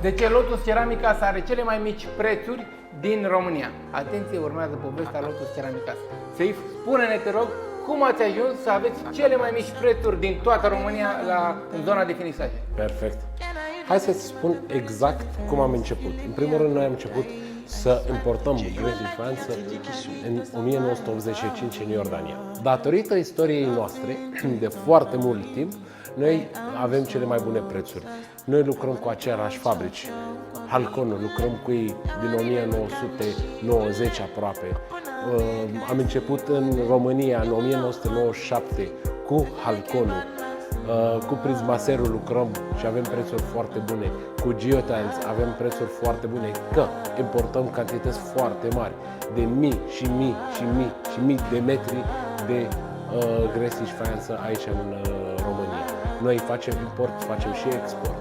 De ce Lotus Ceramica are cele mai mici prețuri din România? Atenție, urmează povestea Lotus Ceramica. Să-i spune-ne, te rog, cum ați ajuns să aveți cele mai mici prețuri din toată România în zona de finisaje? Perfect. Hai să-ți spun exact cum am început. În primul rând, noi am început să importăm grezi și față în 1985 în Iordania. Datorită istoriei noastre, de foarte mult timp, noi avem cele mai bune prețuri. Noi lucrăm cu aceleași fabrici. Halconul, lucrăm cu ei din 1990 aproape. Am început în România în 1997 cu Halconul. Cu Prismaserul lucrăm și avem prețuri foarte bune. Cu Geotiles avem prețuri foarte bune, că importăm cantități foarte mari de mii și mii și mii și mii de metri de gresici faianță aici în România. Noi facem import, facem și export.